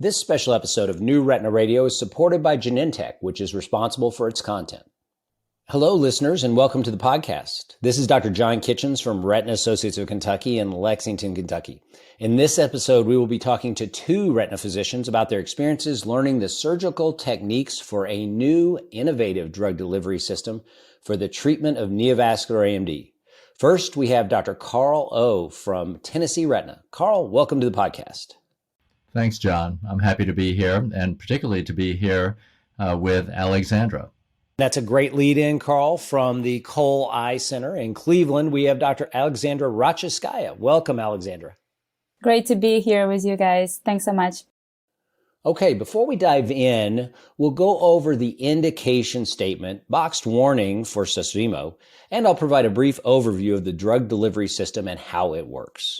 This special episode of New Retina Radio is supported by Genentech, which is responsible for its content. Hello, listeners, and welcome to the podcast. This is Dr. John Kitchens from Retina Associates of Kentucky in Lexington, Kentucky. In this episode, we will be talking to two retina physicians about their experiences learning the surgical techniques for a new, innovative drug delivery system for the treatment of neovascular AMD. First, we have Dr. Carl O. from Tennessee Retina. Carl, welcome to the podcast. Thanks, John. I'm happy to be here, and particularly to be here with Aleksandra. That's a great lead-in, Carl. From the Cole Eye Center in Cleveland, we have Dr. Aleksandra Rachitskaya. Welcome, Aleksandra. Great to be here with you guys. Thanks so much. Okay, before we dive in, we'll go over the indication statement, boxed warning for Susvimo, and I'll provide a brief overview of the drug delivery system and how it works.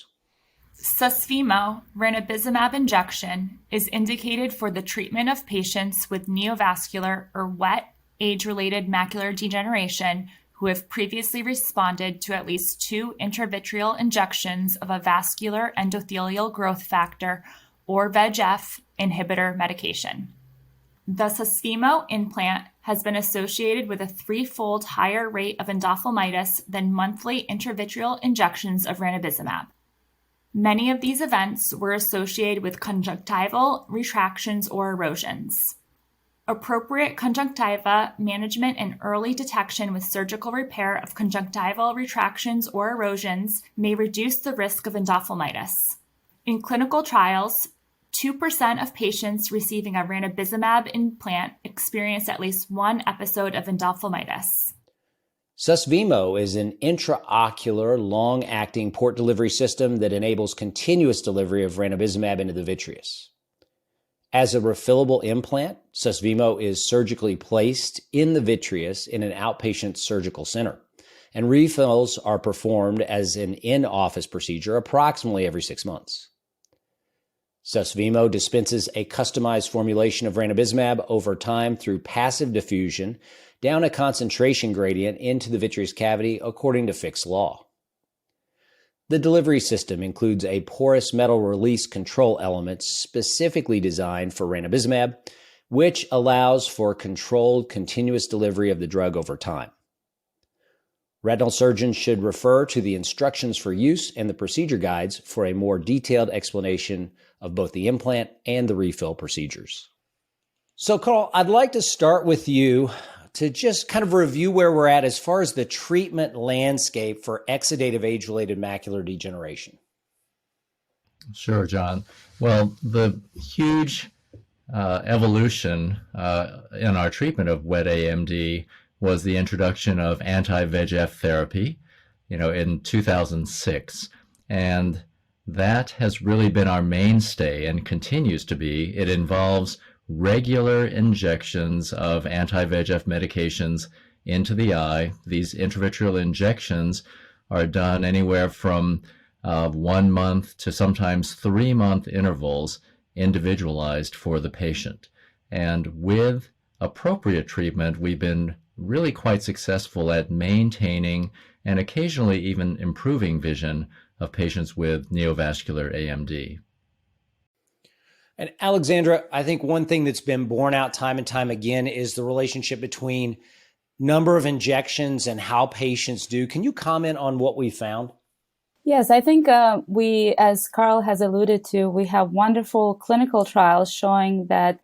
Susvimo ranibizumab injection is indicated for the treatment of patients with neovascular or wet age-related macular degeneration who have previously responded to at least 2 intravitreal injections of a vascular endothelial growth factor or VEGF inhibitor medication. The Susvimo implant has been associated with a 3-fold higher rate of endophthalmitis than monthly intravitreal injections of ranibizumab. Many of these events were associated with conjunctival retractions or erosions. Appropriate conjunctiva management and early detection with surgical repair of conjunctival retractions or erosions may reduce the risk of endophthalmitis. In clinical trials, 2% of patients receiving a ranibizumab implant experience at least one episode of endophthalmitis. Susvimo is an intraocular, long-acting port delivery system that enables continuous delivery of ranibizumab into the vitreous. As a refillable implant, Susvimo is surgically placed in the vitreous in an outpatient surgical center, and refills are performed as an in-office procedure approximately every 6 months. Susvimo dispenses a customized formulation of ranibizumab over time through passive diffusion down a concentration gradient into the vitreous cavity according to Fick's law. The delivery system includes a porous metal release control element specifically designed for ranibizumab, which allows for controlled continuous delivery of the drug over time. Retinal surgeons should refer to the instructions for use and the procedure guides for a more detailed explanation of both the implant and the refill procedures. So, Carl, I'd like to start with you to just kind of review where we're at as far as the treatment landscape for exudative age-related macular degeneration. Sure, John. Well, the huge evolution in our treatment of wet AMD was the introduction of anti-VEGF therapy, in 2006. And that has really been our mainstay and continues to be. It involves regular injections of anti-VEGF medications into the eye. These intravitreal injections are done anywhere from 1 month to sometimes 3-month intervals, individualized for the patient. And with appropriate treatment, we've been really quite successful at maintaining and occasionally even improving vision of patients with neovascular AMD. And Aleksandra, I think one thing that's been borne out time and time again is the relationship between number of injections and how patients do. Can you comment on what we found? Yes, I think we, as Carl has alluded to, we have wonderful clinical trials showing that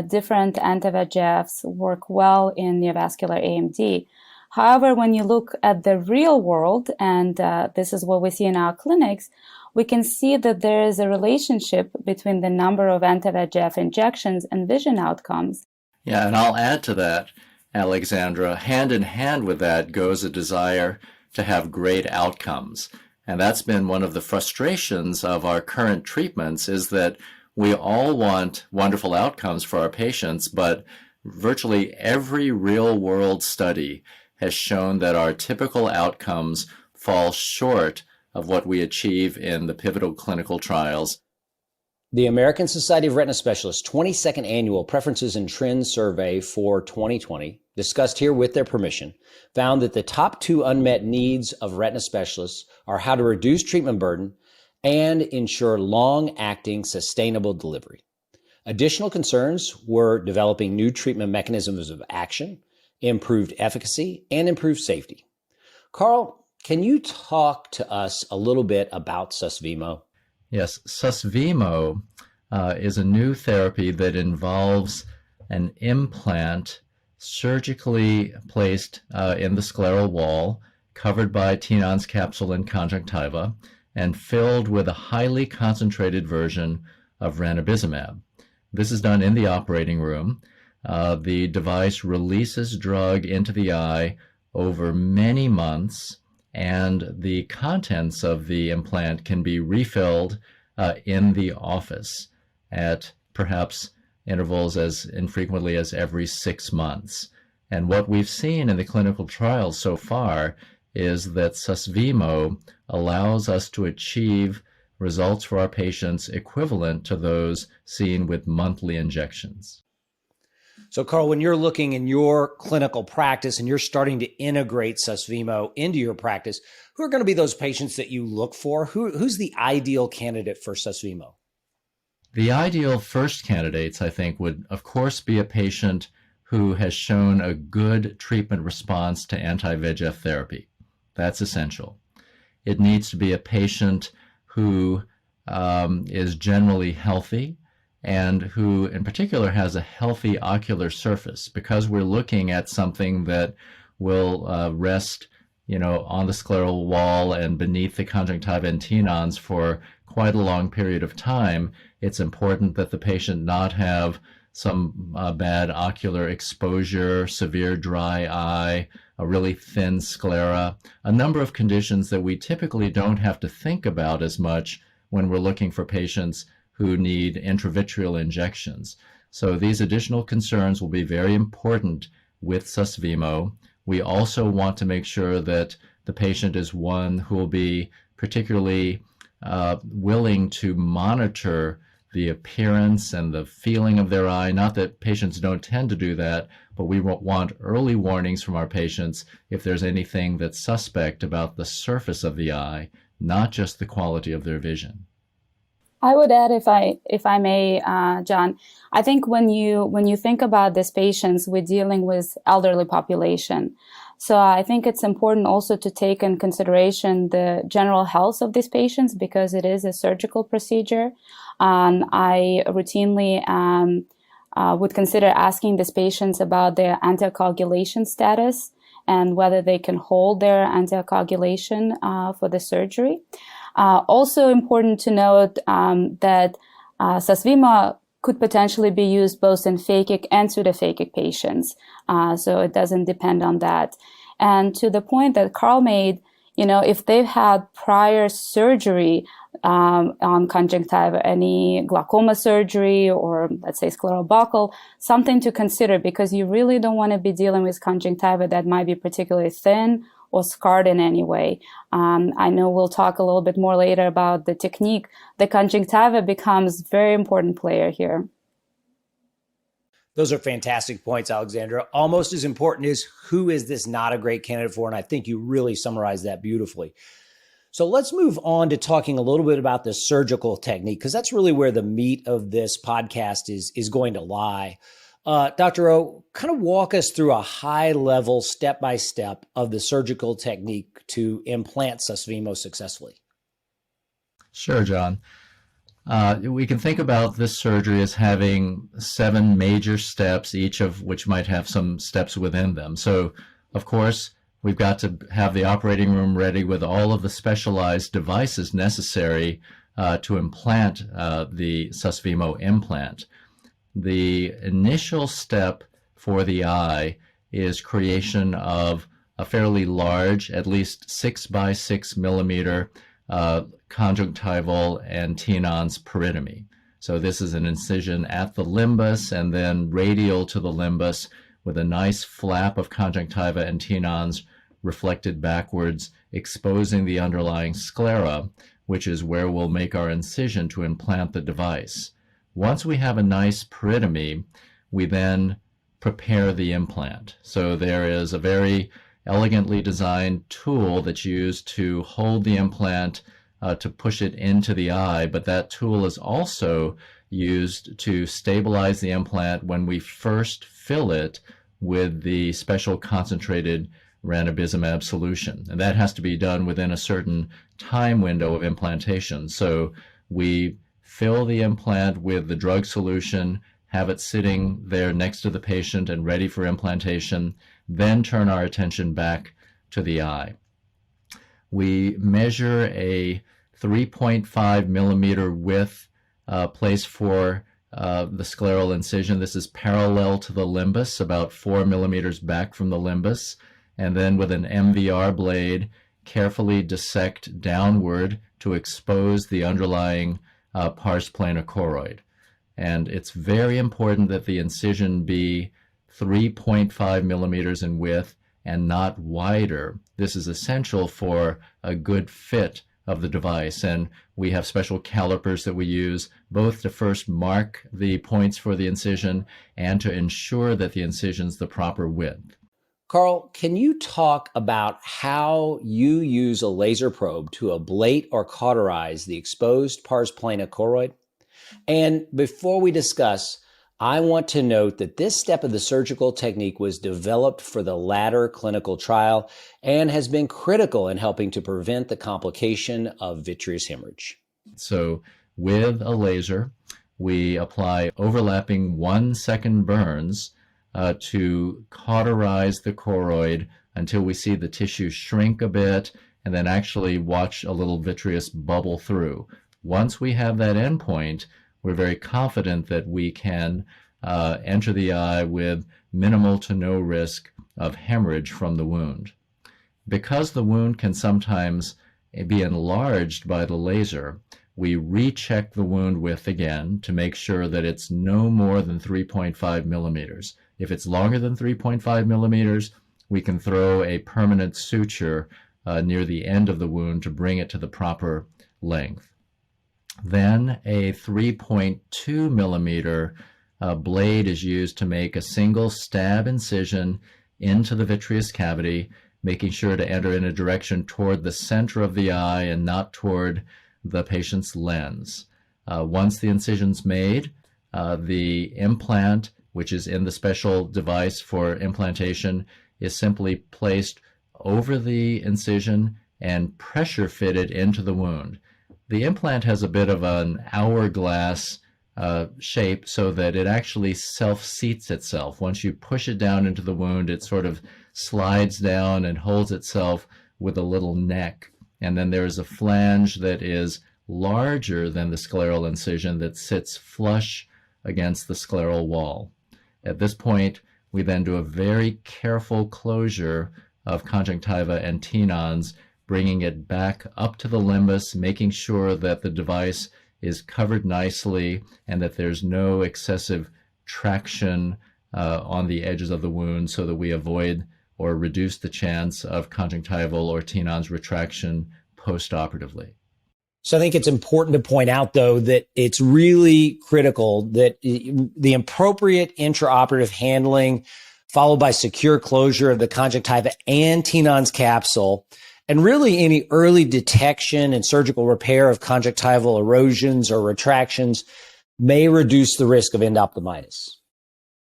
different anti-VEGFs work well in neovascular AMD. However, when you look at the real world, and this is what we see in our clinics, we can see that there is a relationship between the number of anti-VEGF injections and vision outcomes. Yeah, and I'll add to that, Aleksandra, hand in hand with that goes a desire to have great outcomes. And that's been one of the frustrations of our current treatments, is that we all want wonderful outcomes for our patients, but virtually every real-world study has shown that our typical outcomes fall short of what we achieve in the pivotal clinical trials. The American Society of Retina Specialists 22nd Annual Preferences and Trends Survey for 2020, discussed here with their permission, found that the top 2 unmet needs of retina specialists are how to reduce treatment burden and ensure long-acting sustainable delivery. Additional concerns were developing new treatment mechanisms of action, improved efficacy, and improved safety. Carl, can you talk to us a little bit about Susvimo? Yes, Susvimo is a new therapy that involves an implant surgically placed in the scleral wall, covered by Tenon's capsule and conjunctiva, and filled with a highly concentrated version of ranibizumab. This is done in the operating room. The device releases drug into the eye over many months, and the contents of the implant can be refilled in the office at perhaps intervals as infrequently as every 6 months. And what we've seen in the clinical trials so far is that Susvimo allows us to achieve results for our patients equivalent to those seen with monthly injections. So, Carl, when you're looking in your clinical practice and you're starting to integrate Susvimo into your practice, who are going to be those patients that you look for? Who's the ideal candidate for Susvimo? The ideal first candidates, I think, would, of course, be a patient who has shown a good treatment response to anti-VEGF therapy. That's essential. It needs to be a patient who is generally healthy and who in particular has a healthy ocular surface, because we're looking at something that will rest on the scleral wall and beneath the conjunctiva and tenons for quite a long period of time. It's important that the patient not have some bad ocular exposure, severe dry eye, a really thin sclera, a number of conditions that we typically don't have to think about as much when we're looking for patients who need intravitreal injections. So these additional concerns will be very important with Susvimo. We also want to make sure that the patient is one who will be particularly willing to monitor the appearance and the feeling of their eye. Not that patients don't tend to do that, but we want early warnings from our patients if there's anything that's suspect about the surface of the eye, not just the quality of their vision. I would add, if I may, John, I think when you think about these patients, we're dealing with elderly population. So I think it's important also to take in consideration the general health of these patients, because it is a surgical procedure. I routinely would consider asking these patients about their anticoagulation status and whether they can hold their anticoagulation for the surgery. Also important to note that Susvimo could potentially be used both in phakic and pseudophakic patients. So it doesn't depend on that. And to the point that Carl made, if they've had prior surgery on conjunctiva, any glaucoma surgery or let's say scleral buckle, something to consider, because you really don't want to be dealing with conjunctiva that might be particularly thin or scarred in any way. I know we'll talk a little bit more later about the technique. The conjunctiva becomes a very important player here. Those are fantastic points, Aleksandra. Almost as important is who is this not a great candidate for? And I think you really summarized that beautifully. So let's move on to talking a little bit about the surgical technique, because that's really where the meat of this podcast is going to lie. Dr. O, kind of walk us through a high-level, step-by-step of the surgical technique to implant Susvimo successfully. Sure, John. We can think about this surgery as having 7 major steps, each of which might have some steps within them. So, of course, we've got to have the operating room ready with all of the specialized devices necessary to implant the Susvimo implant. The initial step for the eye is creation of a fairly large, at least 6 by 6 millimeter conjunctival and tenons peritomy. So this is an incision at the limbus and then radial to the limbus with a nice flap of conjunctiva and tenons reflected backwards, exposing the underlying sclera, which is where we'll make our incision to implant the device. Once we have a nice peritomy, we then prepare the implant. So there is a very elegantly designed tool that's used to hold the implant, to push it into the eye, but that tool is also used to stabilize the implant when we first fill it with the special concentrated ranibizumab solution. And that has to be done within a certain time window of implantation. So we fill the implant with the drug solution, have it sitting there next to the patient and ready for implantation, then turn our attention back to the eye. We measure a 3.5 millimeter width place for the scleral incision. This is parallel to the limbus, about 4 millimeters back from the limbus. And then with an MVR blade, carefully dissect downward to expose the underlying pars plana choroid. And it's very important that the incision be 3.5 millimeters in width and not wider. This is essential for a good fit of the device, and we have special calipers that we use both to first mark the points for the incision and to ensure that the incision's the proper width. Carl, can you talk about how you use a laser probe to ablate or cauterize the exposed pars plana choroid? And before we discuss, I want to note that this step of the surgical technique was developed for the latter clinical trial and has been critical in helping to prevent the complication of vitreous hemorrhage. So with a laser, we apply overlapping 1 second burns to cauterize the choroid until we see the tissue shrink a bit and then actually watch a little vitreous bubble through. Once we have that endpoint, we're very confident that we can enter the eye with minimal to no risk of hemorrhage from the wound. Because the wound can sometimes be enlarged by the laser, we recheck the wound width again to make sure that it's no more than 3.5 millimeters. If it's longer than 3.5 millimeters, we can throw a permanent suture near the end of the wound to bring it to the proper length. Then a 3.2 millimeter blade is used to make a single stab incision into the vitreous cavity, making sure to enter in a direction toward the center of the eye and not toward the patient's lens. Once the incision's made, the implant, which is in the special device for implantation, is simply placed over the incision and pressure fitted into the wound. The implant has a bit of an hourglass shape so that it actually self-seats itself. Once you push it down into the wound, it sort of slides down and holds itself with a little neck. And then there is a flange that is larger than the scleral incision that sits flush against the scleral wall. At this point, we then do a very careful closure of conjunctiva and tenons, bringing it back up to the limbus, making sure that the device is covered nicely and that there's no excessive traction on the edges of the wound so that we avoid or reduce the chance of conjunctival or tenons retraction postoperatively. So I think it's important to point out, though, that it's really critical that the appropriate intraoperative handling followed by secure closure of the conjunctiva and tenons capsule, and really any early detection and surgical repair of conjunctival erosions or retractions may reduce the risk of endophthalmitis.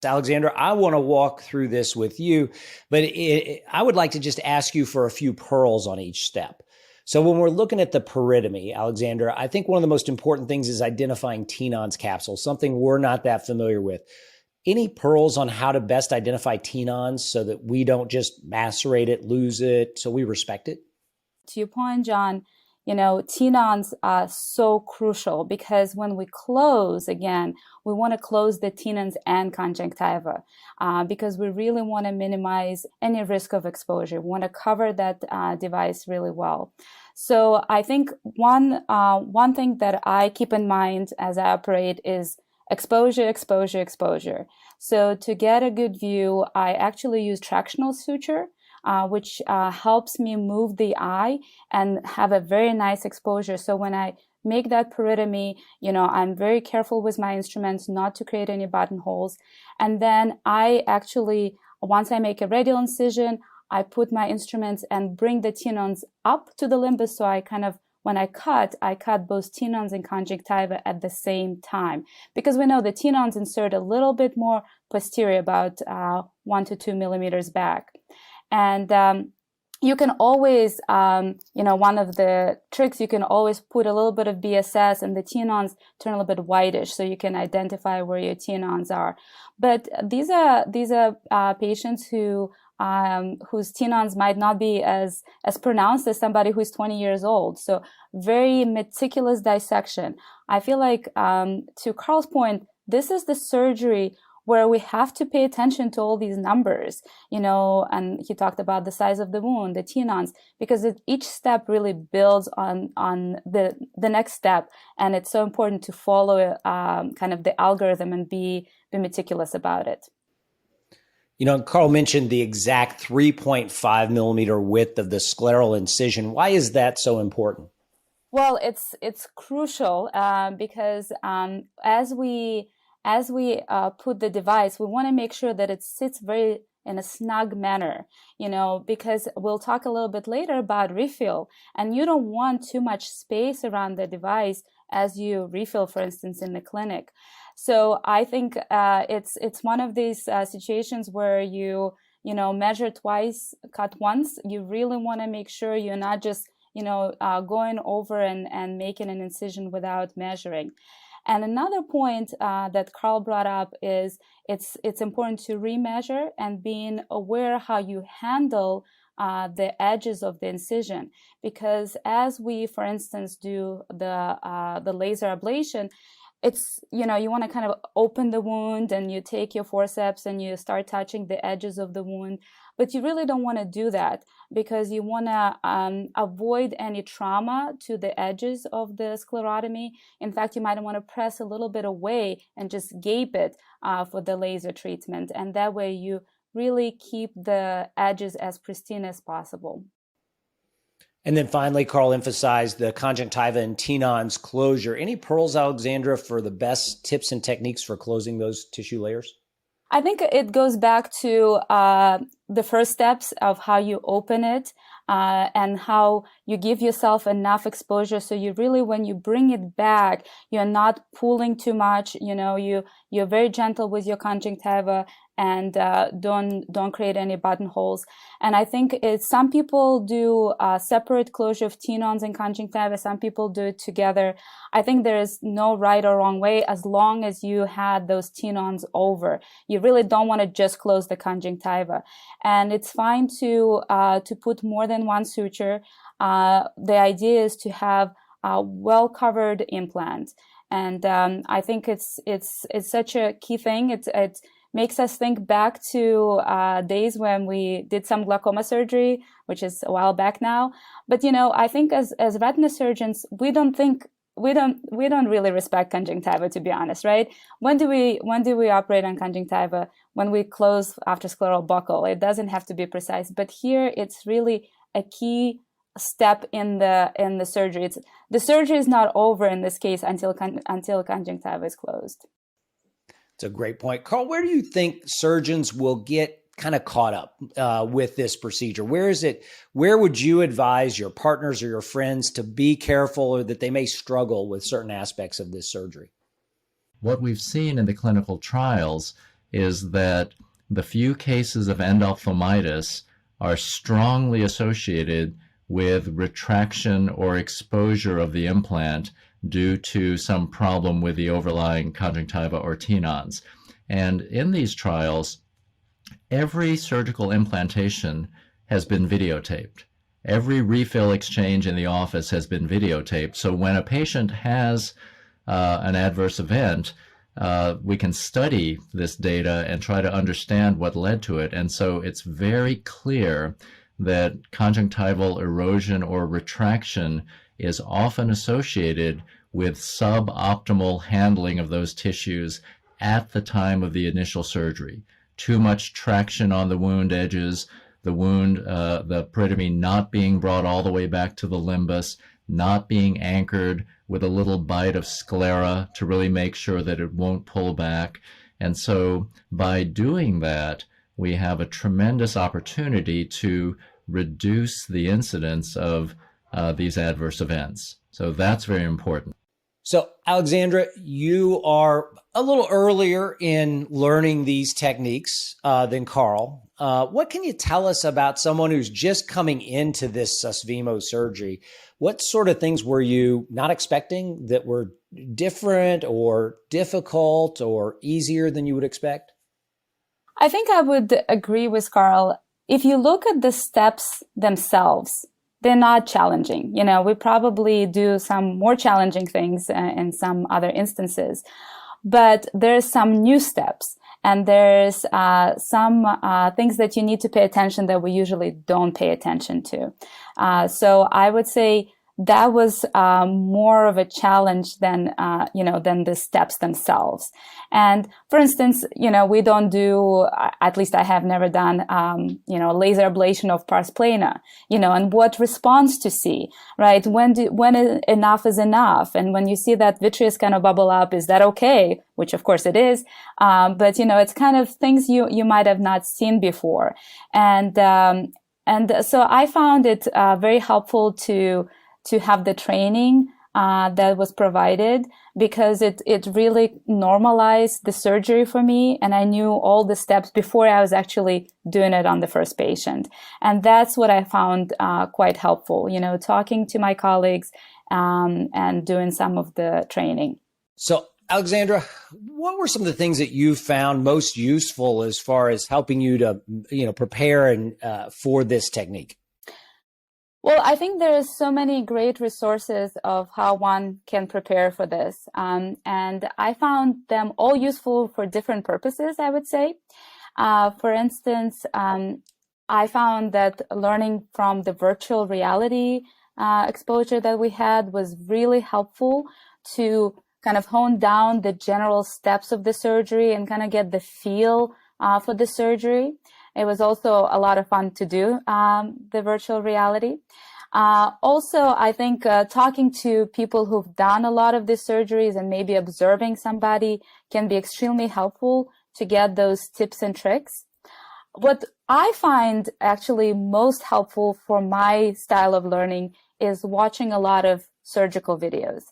Aleksandra, I want to walk through this with you, but I would like to just ask you for a few pearls on each step. So when we're looking at the peritomy, Aleksandra, I think one of the most important things is identifying tenons capsule, something we're not that familiar with. Any pearls on how to best identify tenons so that we don't just macerate it, lose it, so we respect it? To your point, John, tenons are so crucial because when we close, again, we want to close the tenons and conjunctiva because we really want to minimize any risk of exposure. We want to cover that device really well. So I think one thing that I keep in mind as I operate is exposure, exposure, exposure. So to get a good view, I actually use tractional suture, which helps me move the eye and have a very nice exposure. So when I make that peritomy, I'm very careful with my instruments not to create any buttonholes. And then I actually, once I make a radial incision, I put my instruments and bring the tenons up to the limbus. So I kind of when I cut both tenons and conjunctiva at the same time, because we know the tenons insert a little bit more posterior, about 1 to 2 millimeters back. And you can always, one of the tricks, you can always put a little bit of BSS and the tenons turn a little bit whitish, so you can identify where your tenons are. But these are patients who whose tenons might not be as pronounced as somebody who's 20 years old. So very meticulous dissection. I feel like, to Carl's point, this is the surgery where we have to pay attention to all these numbers, and he talked about the size of the wound, the tenons, because each step really builds on the next step. And it's so important to follow kind of the algorithm and be meticulous about it. Carl mentioned the exact 3.5 millimeter width of the scleral incision. Why is that so important? Well, it's crucial because as we put the device, we want to make sure that it sits very in a snug manner, because we'll talk a little bit later about refill, and you don't want too much space around the device as you refill, for instance, in the clinic. So I think it's one of these situations where you measure twice, cut once. You really want to make sure you're not just going over and making an incision without measuring. And another point that Carl brought up is it's important to remeasure and being aware how you handle the edges of the incision, because as we, for instance, do the laser ablation, it's, you want to kind of open the wound and you take your forceps and you start touching the edges of the wound. But you really don't want to do that, because you want to avoid any trauma to the edges of the sclerotomy. In fact, you might want to press a little bit away and just gape it for the laser treatment. And that way you really keep the edges as pristine as possible. And then finally, Carl emphasized the conjunctiva and tenons closure. Any pearls, Aleksandra, for the best tips and techniques for closing those tissue layers? I think it goes back to the first steps of how you open it and how you give yourself enough exposure. So you really, when you bring it back, you're not pulling too much. You're very gentle with your conjunctiva and don't create any buttonholes. And I think some people do separate closure of tenons and conjunctiva. Some people do it together. I think there is no right or wrong way, as long as you had those tenons over. You really don't want to just close the conjunctiva. And it's fine to put more than one suture. The idea is to have a well-covered implant. And I think it's such a key thing. It makes us think back to days when we did some glaucoma surgery, which is a while back now. But I think as retina surgeons, we don't really respect conjunctiva, to be honest, right? When do we operate on conjunctiva? When we close after scleral buccal. It doesn't have to be precise, but here it's really a key step in the surgery. The surgery is not over in this case until conjunctiva is closed. It's a great point. Carl, where do you think surgeons will get kind of caught up with this procedure? Where would you advise your partners or your friends to be careful, or that they may struggle with certain aspects of this surgery? What we've seen in the clinical trials is that the few cases of endophthalmitis are strongly associated with retraction or exposure of the implant due to some problem with the overlying conjunctiva or tenons. And in these trials, every surgical implantation has been videotaped. Every refill exchange in the office has been videotaped. So when a patient has an adverse event, we can study this data and try to understand what led to it. And so it's very clear that conjunctival erosion or retraction is often associated with suboptimal handling of those tissues at the time of the initial surgery. Too much traction on the wound edges, the peritomy not being brought all the way back to the limbus, not being anchored with a little bite of sclera to really make sure that it won't pull back. And so by doing that, we have a tremendous opportunity to reduce the incidence of these adverse events. So that's very important. So, Aleksandra, you are a little earlier in learning these techniques than Carl. What can you tell us about someone who's just coming into this Susvimo surgery? What sort of things were you not expecting that were different or difficult or easier than you would expect? I think I would agree with Carl. If you look at the steps themselves, they're not challenging. You know, we probably do some more challenging things in some other instances, but there's some new steps and there's some things that you need to pay attention that we usually don't pay attention to. So I would say that was more of a challenge than than the steps themselves. And for instance, we don't do, at least I have never done, laser ablation of pars plana, and what response to see, right? When enough is enough. And when you see that vitreous kind of bubble up, is that okay? Which of course it is. But it's kind of things you might have not seen before. And so I found it very helpful to have the training that was provided, because it really normalized the surgery for me, and I knew all the steps before I was actually doing it on the first patient. And that's what I found quite helpful, talking to my colleagues and doing some of the training. So, Aleksandra, what were some of the things that you found most useful as far as helping you to, prepare and for this technique? Well, I think there's so many great resources of how one can prepare for this. And I found them all useful for different purposes, I would say. For instance, I found that learning from the virtual reality exposure that we had was really helpful to kind of hone down the general steps of the surgery and kind of get the feel for the surgery. It was also a lot of fun to do the virtual reality. Also, I think talking to people who've done a lot of these surgeries and maybe observing somebody can be extremely helpful to get those tips and tricks. What I find actually most helpful for my style of learning is watching a lot of surgical videos.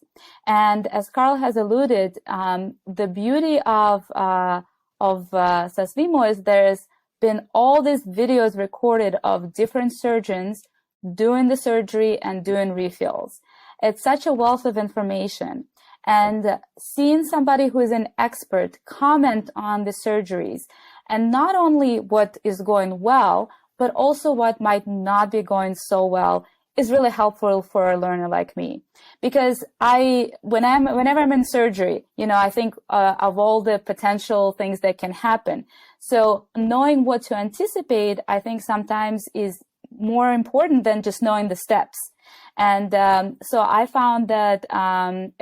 And as Carl has alluded, the beauty of Susvimo is there's been all these videos recorded of different surgeons doing the surgery and doing refills. It's such a wealth of information. And seeing somebody who is an expert comment on the surgeries, and not only what is going well, but also what might not be going so well, is really helpful for a learner like me. Because whenever I'm in surgery, I think of all the potential things that can happen. So knowing what to anticipate, I think sometimes is more important than just knowing the steps. And so I found that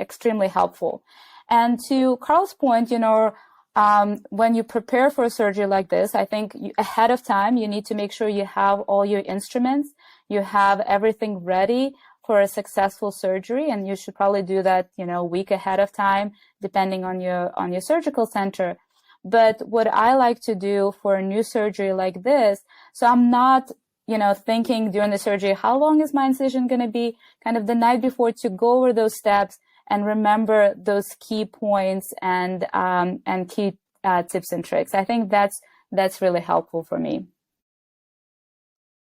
extremely helpful. And to Carl's point, when you prepare for a surgery like this, I think ahead of time, you need to make sure you have all your instruments, you have everything ready for a successful surgery, and you should probably do that, a week ahead of time, depending on your surgical center. But what I like to do for a new surgery like this, so I'm not, thinking during the surgery, how long is my incision going to be, kind of the night before, to go over those steps and remember those key points and key tips and tricks. I think that's really helpful for me.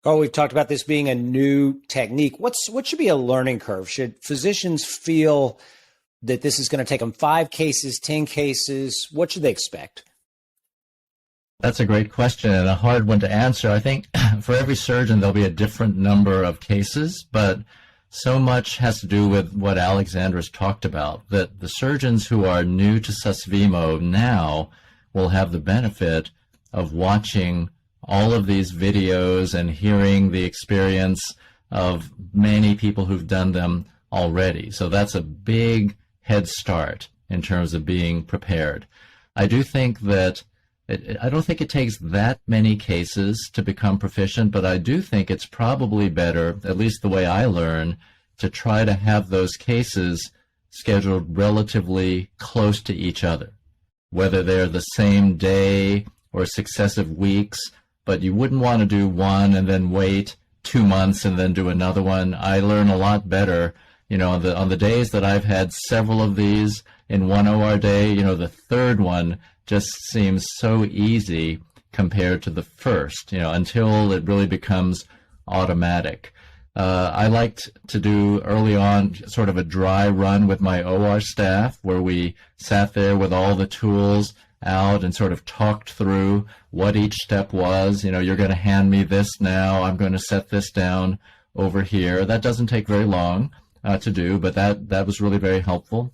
Carl, we've talked about this being a new technique. What should be a learning curve? Should physicians feel that this is going to take them 5 cases, 10 cases? What should they expect? That's a great question and a hard one to answer. I think for every surgeon, there'll be a different number of cases, but so much has to do with what Aleksandra's talked about, that the surgeons who are new to Susvimo now will have the benefit of watching all of these videos and hearing the experience of many people who've done them already. So that's a big head start in terms of being prepared. I do think that I don't think it takes that many cases to become proficient, but I do think it's probably better, at least the way I learn, to try to have those cases scheduled relatively close to each other, whether they're the same day or successive weeks, but you wouldn't want to do one and then wait 2 months and then do another one. I learn a lot better, on the days that I've had several of these in one OR day, the third one just seems so easy compared to the first, until it really becomes automatic. I liked to do early on sort of a dry run with my OR staff where we sat there with all the tools out and sort of talked through what each step was. You're going to hand me this now. I'm going to set this down over here. That doesn't take very long to do, but that was really very helpful.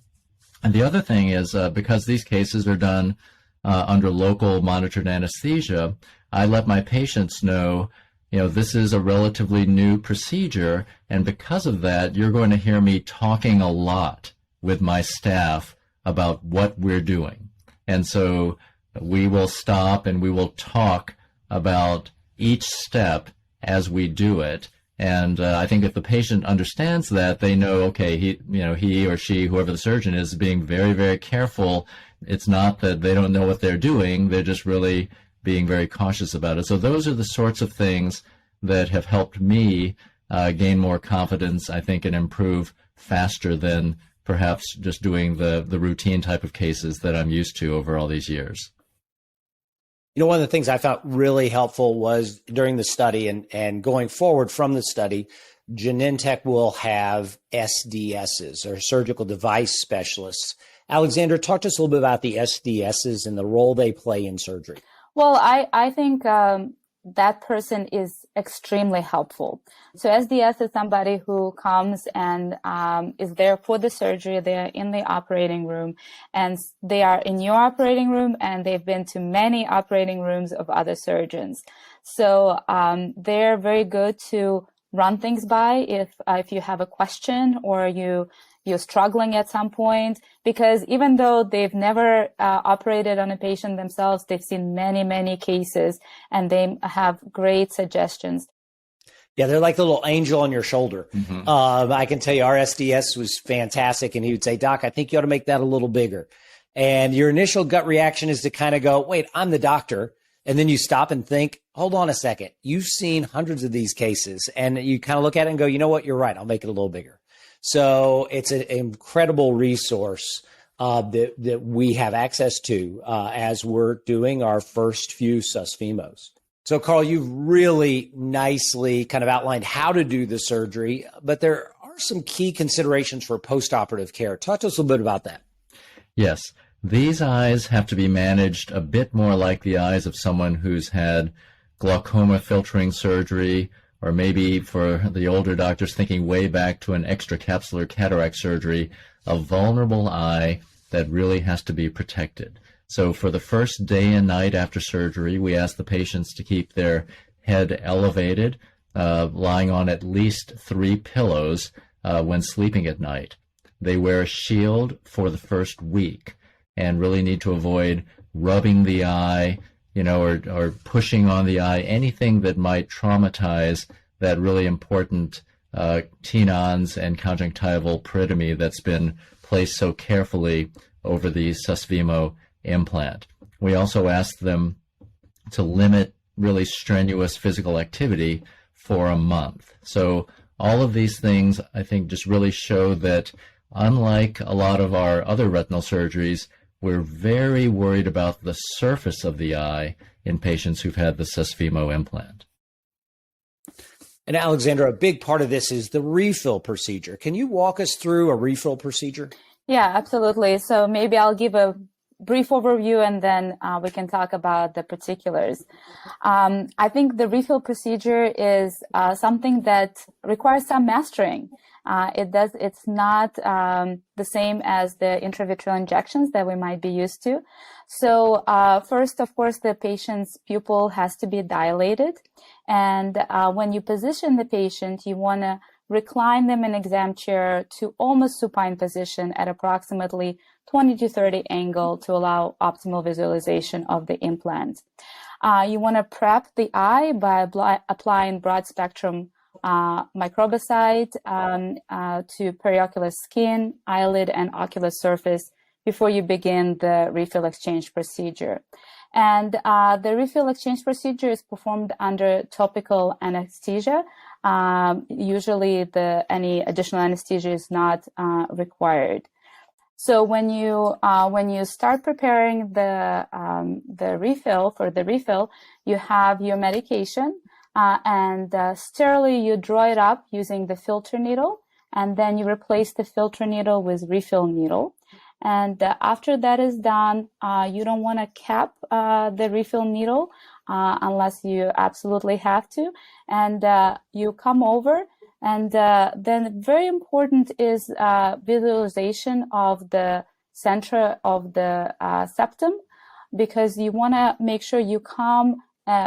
And the other thing is, because these cases are done under local monitored anesthesia, I let my patients know, this is a relatively new procedure, and because of that, you're going to hear me talking a lot with my staff about what we're doing. And so we will stop and we will talk about each step as we do it. And I think if the patient understands that, they know, okay, he or she, whoever the surgeon is, being very, very careful. It's not that they don't know what they're doing. They're just really being very cautious about it. So those are the sorts of things that have helped me gain more confidence, I think, and improve faster than perhaps just doing the routine type of cases that I'm used to over all these years. One of the things I found really helpful was during the study and going forward from the study, Genentech will have SDSs, or surgical device specialists. Aleksandra, talk to us a little bit about the SDSs and the role they play in surgery. Well, I think that person is extremely helpful. So SDS is somebody who comes and is there for the surgery. They're in the operating room, and they are in your operating room, and they've been to many operating rooms of other surgeons. So they're very good to run things by if you have a question or you're struggling at some point, because even though they've never operated on a patient themselves, they've seen many, many cases, and they have great suggestions. Yeah, they're like the little angel on your shoulder. Mm-hmm. I can tell you our SDS was fantastic, and he would say, Doc, I think you ought to make that a little bigger. And your initial gut reaction is to kind of go, wait, I'm the doctor. And then you stop and think, hold on a second. You've seen hundreds of these cases, and you kind of look at it and go, you know what, you're right. I'll make it a little bigger. So it's an incredible resource that we have access to as we're doing our first few Susvimos. So, Carl, you've really nicely kind of outlined how to do the surgery, but there are some key considerations for postoperative care. Talk to us a little bit about that. Yes. These eyes have to be managed a bit more like the eyes of someone who's had glaucoma filtering surgery, or maybe for the older doctors thinking way back to an extracapsular cataract surgery, a vulnerable eye that really has to be protected. So for the first day and night after surgery, we ask the patients to keep their head elevated, lying on at least 3 pillows when sleeping at night. They wear a shield for the first week and really need to avoid rubbing the eye, or pushing on the eye, anything that might traumatize that really important tenons and conjunctival peritomy that's been placed so carefully over the Susvimo implant. We also ask them to limit really strenuous physical activity for a month. So all of these things, I think, just really show that unlike a lot of our other retinal surgeries, we're very worried about the surface of the eye in patients who've had the Susvimo implant. And Aleksandra, a big part of this is the refill procedure. Can you walk us through a refill procedure? Yeah, absolutely. So maybe I'll give a brief overview, and then we can talk about the particulars. I think the refill procedure is something that requires some mastering. It's not the same as the intravitreal injections that we might be used to. So first, of course, the patient's pupil has to be dilated. And when you position the patient, you want to recline them in exam chair to almost supine position at approximately 20 to 30 angle to allow optimal visualization of the implant. You want to prep the eye by applying broad spectrum microbicide to periocular skin, eyelid, and ocular surface before you begin the refill exchange procedure. And the refill exchange procedure is performed under topical anesthesia. Usually any additional anesthesia is not required. So when you start preparing the refill, you have your medication, and sterilely you draw it up using the filter needle, and then you replace the filter needle with refill needle. And after that is done, you don't want to cap the refill needle unless you absolutely have to. And you come over, and then very important is visualization of the center of the septum, because you want to make sure you come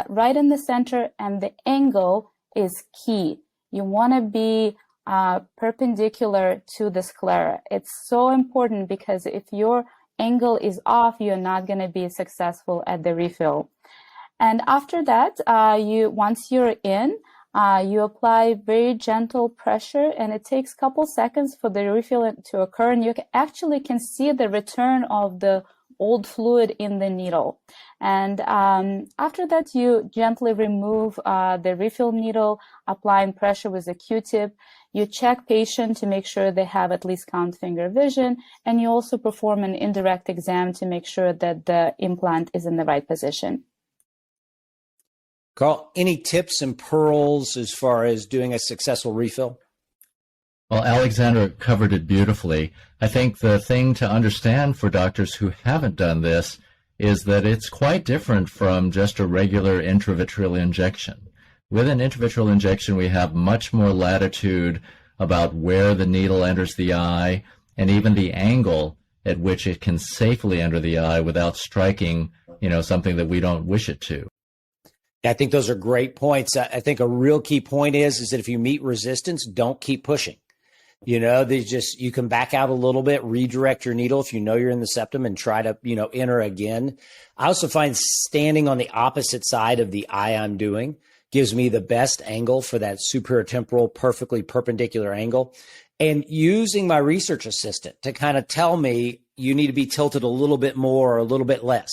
right in the center, and the angle is key. You want to be perpendicular to the sclera. It's so important, because if your angle is off, you're not going to be successful at the refill. And after that, once you're in, you apply very gentle pressure, and it takes a couple seconds for the refill to occur, and you actually can see the return of the old fluid in the needle. And after that, you gently remove the refill needle, applying pressure with a Q-tip. You check patient to make sure they have at least count finger vision, and you also perform an indirect exam to make sure that the implant is in the right position. Carl, any tips and pearls as far as doing a successful refill? Well, Aleksandra covered it beautifully. I think the thing to understand for doctors who haven't done this is that it's quite different from just a regular intravitreal injection. With an intravitreal injection, we have much more latitude about where the needle enters the eye, and even the angle at which it can safely enter the eye without striking, something that we don't wish it to. I think those are great points. I think a real key point is that if you meet resistance, don't keep pushing. You can back out a little bit, redirect your needle if you know you're in the septum, and try to, enter again. I also find standing on the opposite side of the eye I'm doing gives me the best angle for that superior temporal, perfectly perpendicular angle. And using my research assistant to kind of tell me you need to be tilted a little bit more or a little bit less.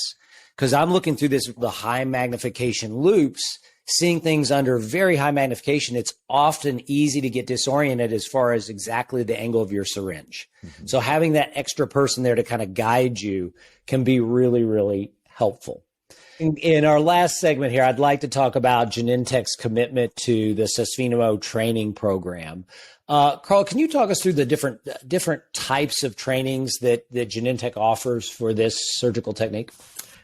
Because I'm looking through the high magnification loops, seeing things under very high magnification. It's often easy to get disoriented as far as exactly the angle of your syringe. Mm-hmm. So having that extra person there to kind of guide you can be really, really helpful. In our last segment here, I'd like to talk about Genentech's commitment to the Susvimo training program. Carl, can you talk us through the different types of trainings that Genentech offers for this surgical technique?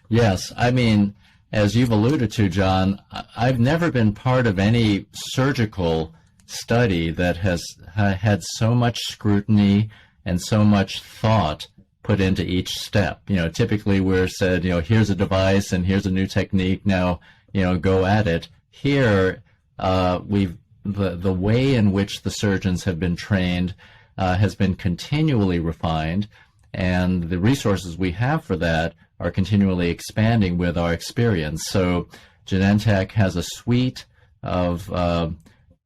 Yes. I mean, as you've alluded to, John, I've never been part of any surgical study that has had so much scrutiny and so much thought put into each step. Typically we're said, here's a device and here's a new technique. Now, go at it. Here, the way in which the surgeons have been trained has been continually refined, and the resources we have for that are continually expanding with our experience. So Genentech has a suite of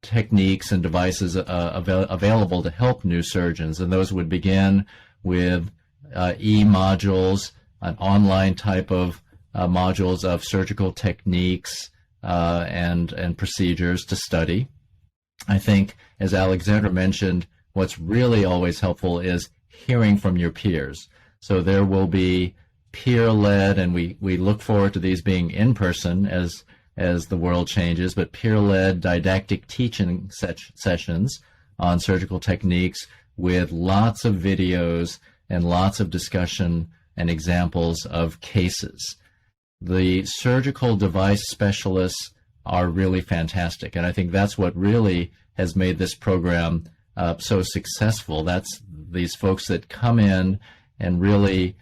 techniques and devices available to help new surgeons, and those would begin with e-modules, an online type of modules of surgical techniques and procedures to study. I think, as Aleksandra mentioned, what's really always helpful is hearing from your peers. So there will be peer-led, and we look forward to these being in person as the world changes, but peer-led didactic teaching sessions on surgical techniques with lots of videos and lots of discussion and examples of cases. The surgical device specialists are really fantastic, and I think that's what really has made this program so successful. That's these folks that come in and really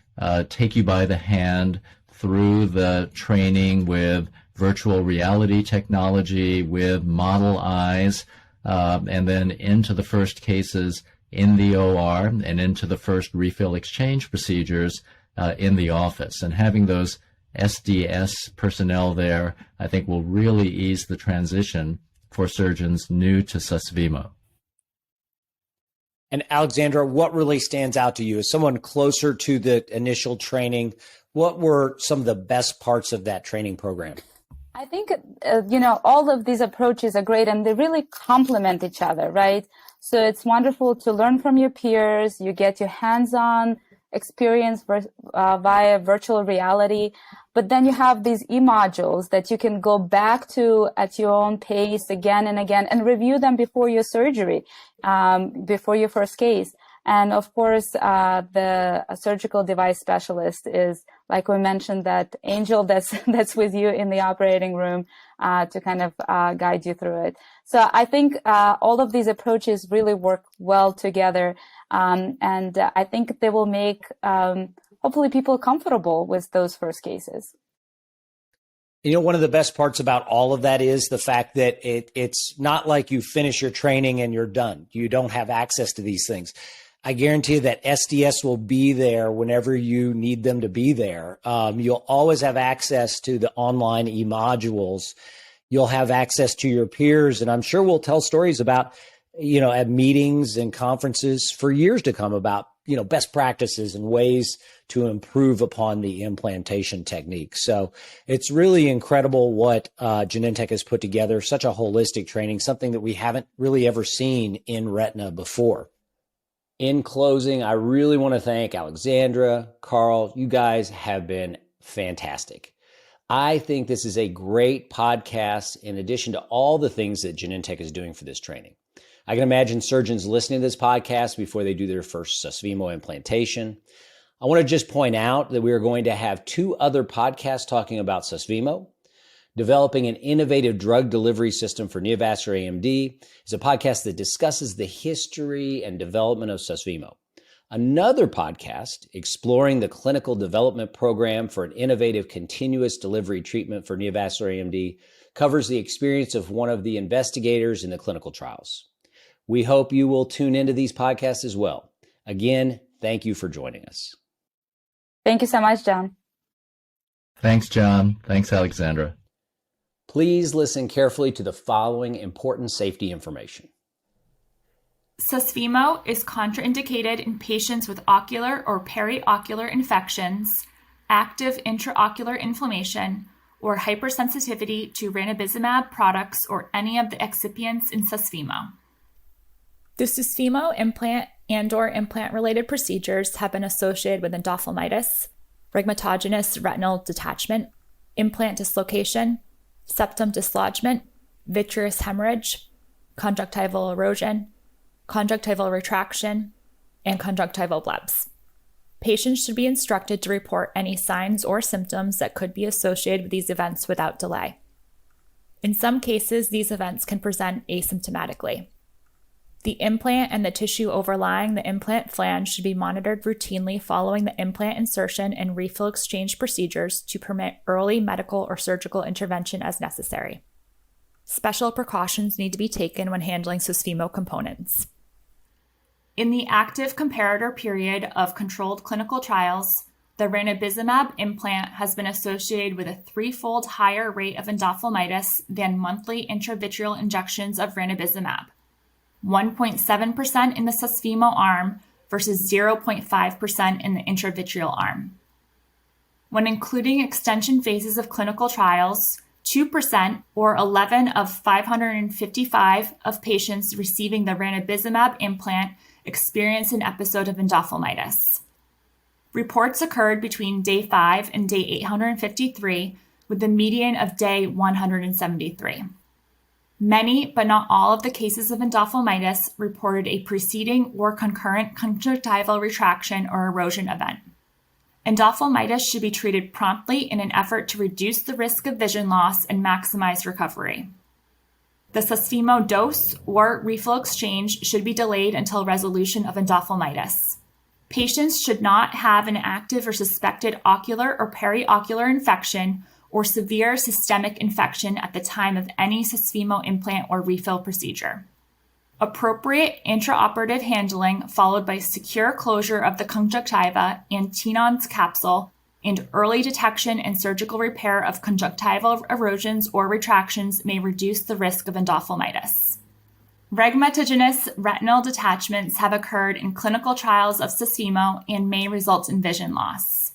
take you by the hand through the training with virtual reality technology, with model eyes, and then into the first cases in the OR and into the first refill exchange procedures in the office. And having those SDS personnel there, I think, will really ease the transition for surgeons new to Susvimo. And Aleksandra, what really stands out to you as someone closer to the initial training? What were some of the best parts of that training program? I think, all of these approaches are great and they really complement each other, right? So it's wonderful to learn from your peers. You get your hands-on experience via virtual reality. But then you have these e-modules that you can go back to at your own pace again and again and review them before your surgery, before your first case. And of course, the surgical device specialist is, like we mentioned, that angel that's with you in the operating room to kind of guide you through it. So I think all of these approaches really work well together, and I think they will make hopefully people comfortable with those first cases. One of the best parts about all of that is the fact that it's not like you finish your training and you're done. You don't have access to these things. I guarantee that SDS will be there whenever you need them to be there. You'll always have access to the online e-modules. You'll have access to your peers. And I'm sure we'll tell stories about, at meetings and conferences for years to come about, best practices and ways to improve upon the implantation technique. So it's really incredible what Genentech has put together, such a holistic training, something that we haven't really ever seen in retina before. In closing, I really want to thank Aleksandra, Carl. You guys have been fantastic. I think this is a great podcast in addition to all the things that Genentech is doing for this training. I can imagine surgeons listening to this podcast before they do their first Susvimo implantation. I want to just point out that we are going to have 2 other podcasts talking about Susvimo. Developing an innovative drug delivery system for neovascular AMD is a podcast that discusses the history and development of Susvimo. Another podcast, exploring the clinical development program for an innovative continuous delivery treatment for neovascular AMD, covers the experience of one of the investigators in the clinical trials. We hope you will tune into these podcasts as well. Again, thank you for joining us. Thank you so much, John. Thanks, John. Thanks, Aleksandra. Please listen carefully to the following important safety information. Susvimo is contraindicated in patients with ocular or periocular infections, active intraocular inflammation, or hypersensitivity to ranibizumab products or any of the excipients in Susvimo. The Susvimo implant and/or implant-related procedures have been associated with endophthalmitis, rhegmatogenous retinal detachment, implant dislocation, septum dislodgement, vitreous hemorrhage, conjunctival erosion, conjunctival retraction, and conjunctival blebs. Patients should be instructed to report any signs or symptoms that could be associated with these events without delay. In some cases, these events can present asymptomatically. The implant and the tissue overlying the implant flange should be monitored routinely following the implant insertion and refill exchange procedures to permit early medical or surgical intervention as necessary. Special precautions need to be taken when handling Susvimo components. In the active comparator period of controlled clinical trials, the ranibizumab implant has been associated with a 3-fold higher rate of endophthalmitis than monthly intravitreal injections of ranibizumab. 1.7% in the Susvimo arm versus 0.5% in the intravitreal arm. When including extension phases of clinical trials, 2% or 11 of 555 of patients receiving the ranibizumab implant experienced an episode of endophthalmitis. Reports occurred between day 5 and day 853, with the median of day 173. Many, but not all, of the cases of endophthalmitis reported a preceding or concurrent conjunctival retraction or erosion event. Endophthalmitis should be treated promptly in an effort to reduce the risk of vision loss and maximize recovery. The Susvimo dose or refill exchange should be delayed until resolution of endophthalmitis. Patients should not have an active or suspected ocular or periocular infection or severe systemic infection at the time of any Susvimo implant or refill procedure. Appropriate intraoperative handling followed by secure closure of the conjunctiva and Tenon's capsule and early detection and surgical repair of conjunctival erosions or retractions may reduce the risk of endophthalmitis. Rhegmatogenous retinal detachments have occurred in clinical trials of Susvimo and may result in vision loss.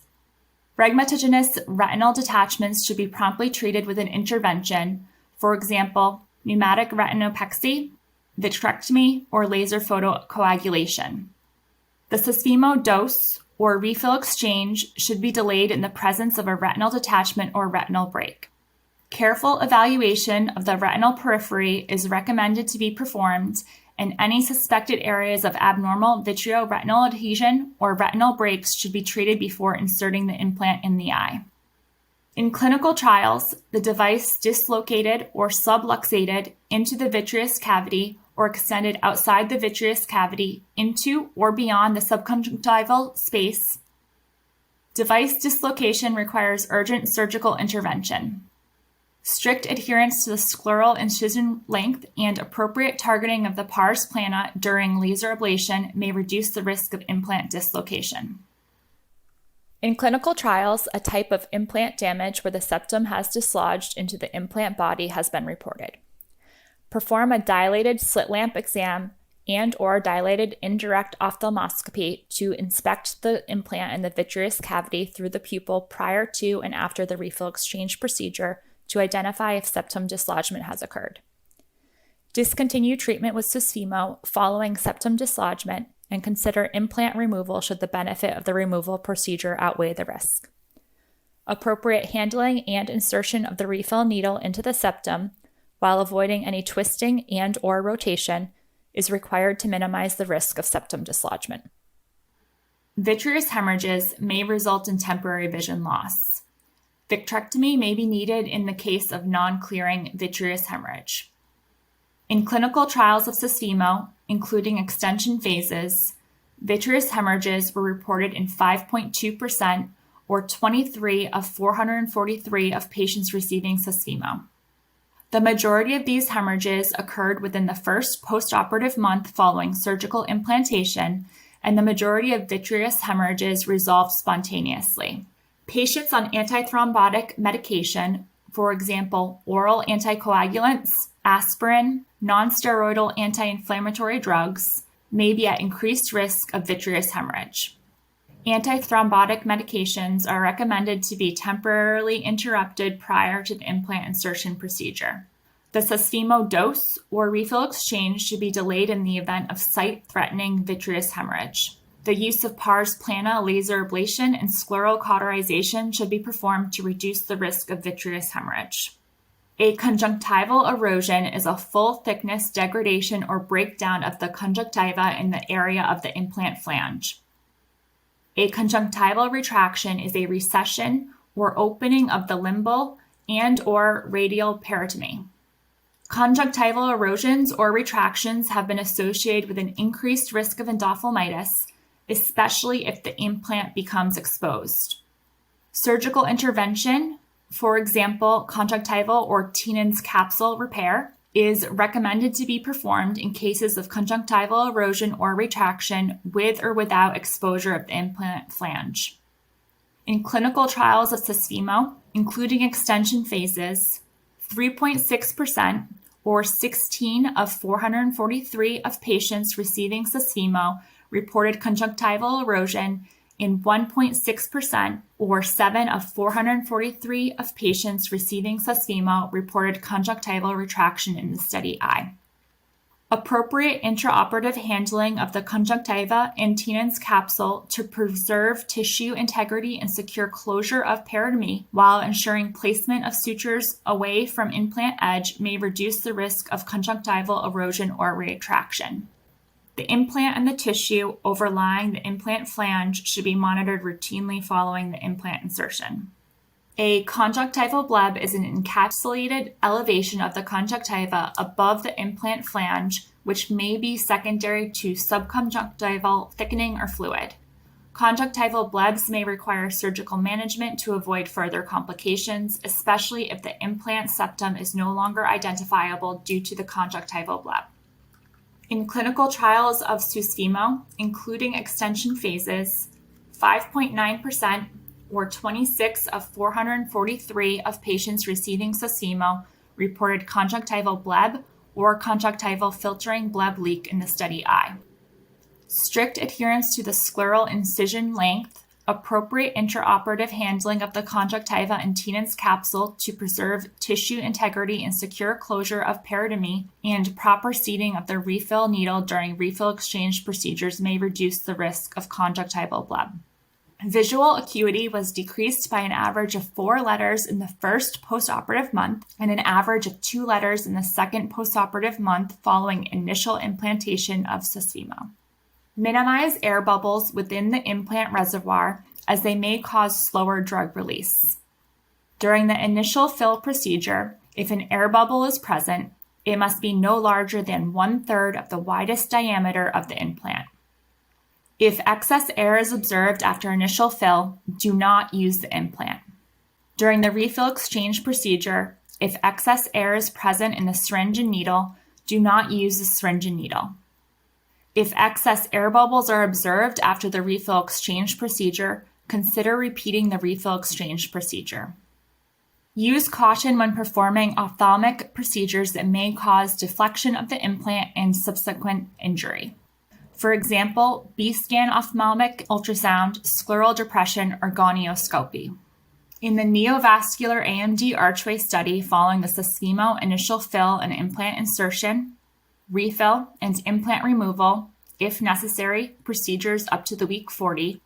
Rhegmatogenous retinal detachments should be promptly treated with an intervention, for example, pneumatic retinopexy, vitrectomy, or laser photocoagulation. The Susvimo dose or refill exchange should be delayed in the presence of a retinal detachment or retinal break. Careful evaluation of the retinal periphery is recommended to be performed, and any suspected areas of abnormal vitreoretinal adhesion or retinal breaks should be treated before inserting the implant in the eye. In clinical trials, the device dislocated or subluxated into the vitreous cavity or extended outside the vitreous cavity into or beyond the subconjunctival space. Device dislocation requires urgent surgical intervention. Strict adherence to the scleral incision length and appropriate targeting of the pars plana during laser ablation may reduce the risk of implant dislocation. In clinical trials, a type of implant damage where the septum has dislodged into the implant body has been reported. Perform a dilated slit lamp exam and/or dilated indirect ophthalmoscopy to inspect the implant in the vitreous cavity through the pupil prior to and after the refill exchange procedure to identify if septum dislodgement has occurred. Discontinue treatment with Susvimo following septum dislodgement and consider implant removal should the benefit of the removal procedure outweigh the risk. Appropriate handling and insertion of the refill needle into the septum while avoiding any twisting and/or rotation is required to minimize the risk of septum dislodgement. Vitreous hemorrhages may result in temporary vision loss. Vitrectomy may be needed in the case of non-clearing vitreous hemorrhage. In clinical trials of Susvimo, including extension phases, vitreous hemorrhages were reported in 5.2% or 23 of 443 of patients receiving Susvimo. The majority of these hemorrhages occurred within the first postoperative month following surgical implantation, and the majority of vitreous hemorrhages resolved spontaneously. Patients on antithrombotic medication, for example, oral anticoagulants, aspirin, non-steroidal anti-inflammatory drugs, may be at increased risk of vitreous hemorrhage. Antithrombotic medications are recommended to be temporarily interrupted prior to the implant insertion procedure. The Susvimo dose or refill exchange should be delayed in the event of sight-threatening vitreous hemorrhage. The use of pars plana laser ablation and scleral cauterization should be performed to reduce the risk of vitreous hemorrhage. A conjunctival erosion is a full-thickness degradation or breakdown of the conjunctiva in the area of the implant flange. A conjunctival retraction is a recession or opening of the limbal and/or radial peritomy. Conjunctival erosions or retractions have been associated with an increased risk of endophthalmitis, especially if the implant becomes exposed. Surgical intervention, for example, conjunctival or Tenon's capsule repair, is recommended to be performed in cases of conjunctival erosion or retraction with or without exposure of the implant flange. In clinical trials of Susvimo, including extension phases, 3.6% or 16 of 443 of patients receiving Susvimo reported conjunctival erosion in 1.6% or 7 of 443 of patients receiving Susvimo reported conjunctival retraction in the study eye. Appropriate intraoperative handling of the conjunctiva and Tenon's capsule to preserve tissue integrity and secure closure of peritomy while ensuring placement of sutures away from implant edge may reduce the risk of conjunctival erosion or retraction. The implant and the tissue overlying the implant flange should be monitored routinely following the implant insertion. A conjunctival bleb is an encapsulated elevation of the conjunctiva above the implant flange, which may be secondary to subconjunctival thickening or fluid. Conjunctival blebs may require surgical management to avoid further complications, especially if the implant septum is no longer identifiable due to the conjunctival bleb. In clinical trials of Susvimo, including extension phases, 5.9% or 26 of 443 of patients receiving Susvimo reported conjunctival bleb or conjunctival filtering bleb leak in the study eye. Strict adherence to the scleral incision length, appropriate intraoperative handling of the conjunctiva and Tenon's capsule to preserve tissue integrity and secure closure of peritomy, and proper seating of the refill needle during refill exchange procedures may reduce the risk of conjunctival bleb. Visual acuity was decreased by an average of 4 letters in the first postoperative month and an average of 2 letters in the second postoperative month following initial implantation of Susvimo. Minimize air bubbles within the implant reservoir as they may cause slower drug release. During the initial fill procedure, if an air bubble is present, it must be no larger than 1/3 of the widest diameter of the implant. If excess air is observed after initial fill, do not use the implant. During the refill exchange procedure, if excess air is present in the syringe and needle, do not use the syringe and needle. If excess air bubbles are observed after the refill exchange procedure, consider repeating the refill exchange procedure. Use caution when performing ophthalmic procedures that may cause deflection of the implant and subsequent injury. For example, B-scan ophthalmic ultrasound, scleral depression, or gonioscopy. In the neovascular AMD archway study following the Susvimo initial fill and implant insertion, refill, and implant removal, if necessary, procedures up to the week 40,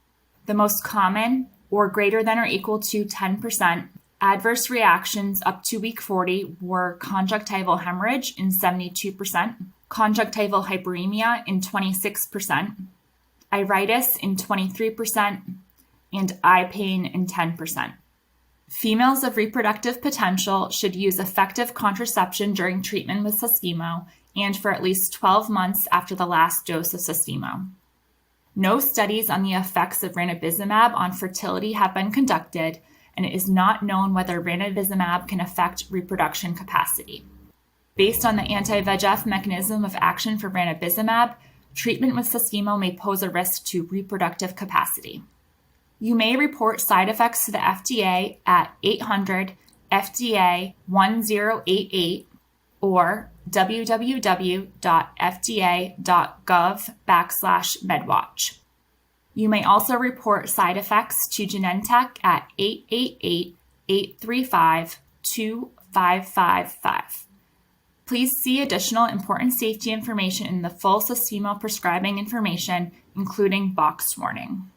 the most common, or greater than or equal to 10%, adverse reactions up to week 40 were conjunctival hemorrhage in 72%, conjunctival hyperemia in 26%, iritis in 23%, and eye pain in 10%. Females of reproductive potential should use effective contraception during treatment with Susvimo and for at least 12 months after the last dose of Susvimo. No studies on the effects of ranibizumab on fertility have been conducted, and it is not known whether ranibizumab can affect reproduction capacity. Based on the anti-VEGF mechanism of action for ranibizumab, treatment with Susvimo may pose a risk to reproductive capacity. You may report side effects to the FDA at 800-FDA-1088 or www.fda.gov/medwatch. You may also report side effects to Genentech at 888-835-2555. Please see additional important safety information in the full Susvimo prescribing information, including boxed warning.